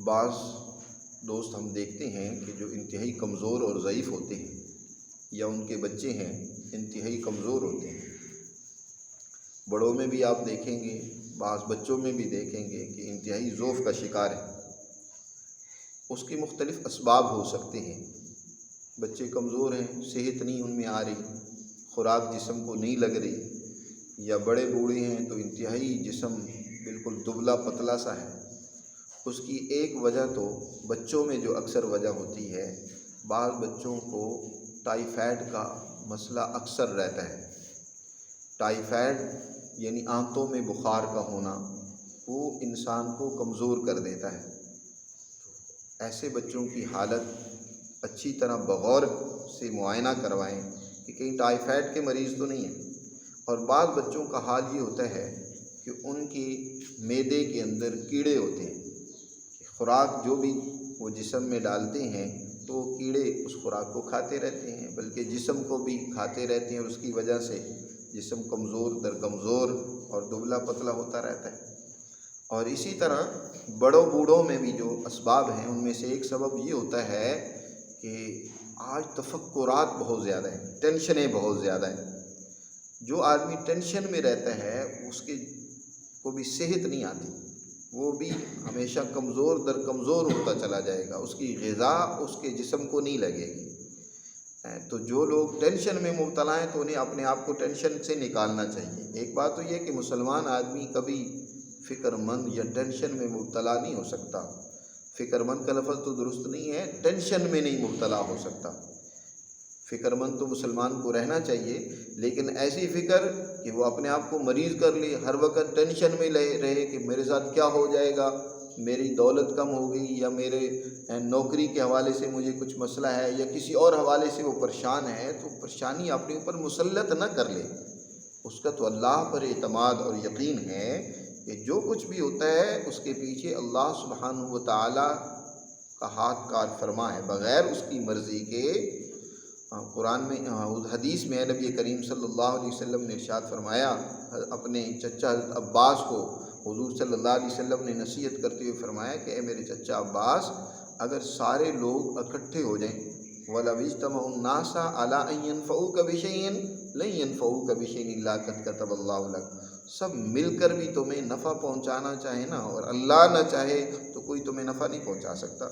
بعض دوست ہم دیکھتے ہیں کہ جو انتہائی کمزور اور ضعیف ہوتے ہیں یا ان کے بچے ہیں انتہائی کمزور ہوتے ہیں. بڑوں میں بھی آپ دیکھیں گے، بعض بچوں میں بھی دیکھیں گے کہ انتہائی ضعف کا شکار ہے. اس کے مختلف اسباب ہو سکتے ہیں. بچے کمزور ہیں، صحت نہیں ان میں آ رہی، خوراک جسم کو نہیں لگ رہی، یا بڑے بوڑھے ہیں تو انتہائی جسم بالکل دبلا پتلا سا ہے. اس کی ایک وجہ تو بچوں میں جو اکثر وجہ ہوتی ہے، بعض بچوں کو ٹائیفائڈ کا مسئلہ اکثر رہتا ہے. ٹائیفائڈ یعنی آنتوں میں بخار کا ہونا، وہ انسان کو کمزور کر دیتا ہے. ایسے بچوں کی حالت اچھی طرح بغور سے معائنہ کروائیں کہ کہیں ٹائیفائڈ کے مریض تو نہیں ہیں. اور بعض بچوں کا حال یہ ہوتا ہے کہ ان کے معدے کے اندر کیڑے ہوتے ہیں. خوراک جو بھی وہ جسم میں ڈالتے ہیں تو کیڑے اس خوراک کو کھاتے رہتے ہیں، بلکہ جسم کو بھی کھاتے رہتے ہیں، اور اس کی وجہ سے جسم کمزور در کمزور اور دبلا پتلا ہوتا رہتا ہے. اور اسی طرح بڑوں بوڑھوں میں بھی جو اسباب ہیں ان میں سے ایک سبب یہ ہوتا ہے کہ آج تفکرات بہت زیادہ ہیں، ٹینشنیں بہت زیادہ ہیں. جو آدمی ٹینشن میں رہتا ہے اس کے کو بھی صحت نہیں آتی، وہ بھی ہمیشہ کمزور در کمزور ہوتا چلا جائے گا، اس کی غذا اس کے جسم کو نہیں لگے گی. تو جو لوگ ٹینشن میں مبتلا ہیں تو انہیں اپنے آپ کو ٹینشن سے نکالنا چاہیے. ایک بات تو یہ کہ مسلمان آدمی کبھی فکر مند یا ٹینشن میں مبتلا نہیں ہو سکتا. فکر مند کا لفظ تو درست نہیں ہے، ٹینشن میں نہیں مبتلا ہو سکتا. فکر مند تو مسلمان کو رہنا چاہیے، لیکن ایسی فکر کہ وہ اپنے آپ کو مریض کر لے، ہر وقت ٹینشن میں رہے کہ میرے ساتھ کیا ہو جائے گا، میری دولت کم ہو گئی، یا میرے نوکری کے حوالے سے مجھے کچھ مسئلہ ہے، یا کسی اور حوالے سے وہ پریشان ہے، تو پریشانی اپنے اوپر مسلط نہ کر لے. اس کا تو اللہ پر اعتماد اور یقین ہے کہ جو کچھ بھی ہوتا ہے اس کے پیچھے اللہ سبحانہ و تعالی کا ہاتھ کار فرما ہے، بغیر اس کی مرضی کے. قرآن میں حدیث میں نبی کریم صلی اللہ علیہ وسلم نے ارشاد فرمایا، اپنے چچا حضرت عباس کو حضور صلی اللہ علیہ وسلم نے نصیحت کرتے ہوئے فرمایا کہ اے میرے چچا عباس، اگر سارے لوگ اکٹھے ہو جائیں، وَلَوِ اجْتَمَعُوا النَّاسَ عَلَىٰ أَن يَنفَعُوكَ بِشَيْءٍ لَن يَنفَعُوكَ بِشَيْءٍ إِلَّا قَدْ كَتَبَ اللَّهُ لَكَ. سب مل کر بھی تمہیں نفع پہنچانا چاہے نا، اور اللہ نہ چاہے تو کوئی تمہیں نفع نہیں پہنچا سکتا.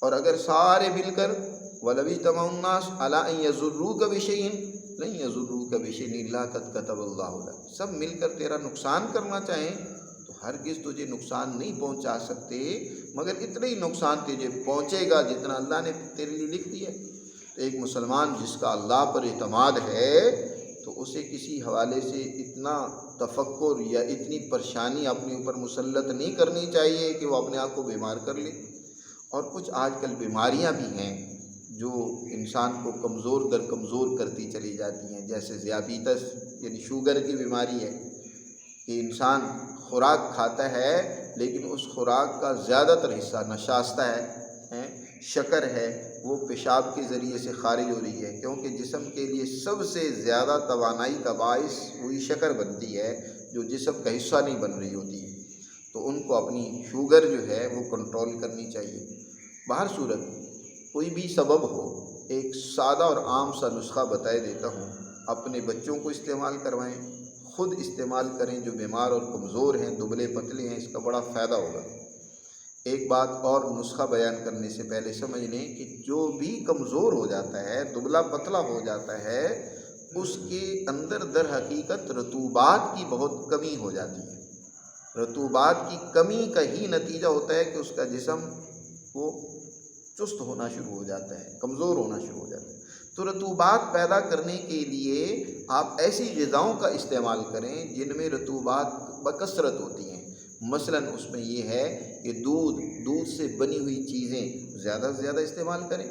اور اگر سارے مل کر وَلَوِ اجْتَمَعُوا النَّاسُ عَلَىٰ أَن يَضُرُّوكَ بِشَيْءٍ لَن يَضُرُّوكَ بِشَيْءٍ إِلَّا قَدْ كَتَبَ اللَّهُ لَكَ. سب مل کر تیرا نقصان کرنا چاہیں تو ہرگز تجھے نقصان نہیں پہنچا سکتے، مگر اتنا ہی نقصان تجھے پہنچے گا جتنا اللہ نے تیرے لیے لکھ دیا. تو ایک مسلمان جس کا اللہ پر اعتماد ہے تو اسے کسی حوالے سے اتنا تفکر یا اتنی پریشانی اپنے اوپر مسلط نہیں کرنی چاہیے کہ وہ اپنے آپ کو بیمار کر لے. اور کچھ آج کل بیماریاں بھی ہیں جو انسان کو کمزور در کمزور کرتی چلی جاتی ہیں، جیسے ذیابیطس یعنی شوگر کی بیماری ہے کہ انسان خوراک کھاتا ہے لیکن اس خوراک کا زیادہ تر حصہ نشاستہ ہے، شکر ہے، وہ پیشاب کے ذریعے سے خارج ہو رہی ہے، کیونکہ جسم کے لیے سب سے زیادہ توانائی کا باعث وہی شکر بنتی ہے جو جسم کا حصہ نہیں بن رہی ہوتی ہے. تو ان کو اپنی شوگر جو ہے وہ کنٹرول کرنی چاہیے. بہر صورت کوئی بھی سبب ہو، ایک سادہ اور عام سا نسخہ بتائے دیتا ہوں، اپنے بچوں کو استعمال کروائیں، خود استعمال کریں. جو بیمار اور کمزور ہیں، دبلے پتلے ہیں، اس کا بڑا فائدہ ہوگا. ایک بات اور نسخہ بیان کرنے سے پہلے سمجھ لیں کہ جو بھی کمزور ہو جاتا ہے، دبلا پتلا ہو جاتا ہے، اس کے اندر در حقیقت رطوبات کی بہت کمی ہو جاتی ہے. رطوبات کی کمی کا ہی نتیجہ ہوتا ہے کہ اس کا جسم وہ چست ہونا شروع ہو جاتا ہے، کمزور ہونا شروع ہو جاتا ہے. تو رطوبات پیدا کرنے کے لیے آپ ایسی غذاؤں کا استعمال کریں جن میں رطوبات بکثرت ہوتی ہیں. مثلا اس میں یہ ہے کہ دودھ سے بنی ہوئی چیزیں زیادہ سے زیادہ استعمال کریں.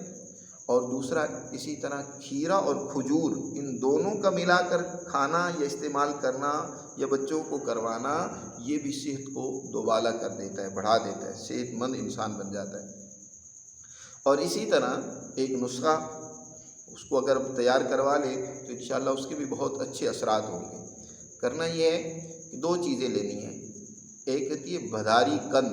اور دوسرا اسی طرح کھیرا اور کھجور، ان دونوں کا ملا کر کھانا یا استعمال کرنا یا بچوں کو کروانا، یہ بھی صحت کو دوبالا کر دیتا ہے، بڑھا دیتا ہے، صحت مند انسان بن جاتا ہے. اور اسی طرح ایک نسخہ اس کو اگر تیار کروا لے تو انشاءاللہ اس کے بھی بہت اچھے اثرات ہوں گے. کرنا یہ ہے کہ دو چیزیں لینی ہیں. ایک ہوتی ہے بھداری قند،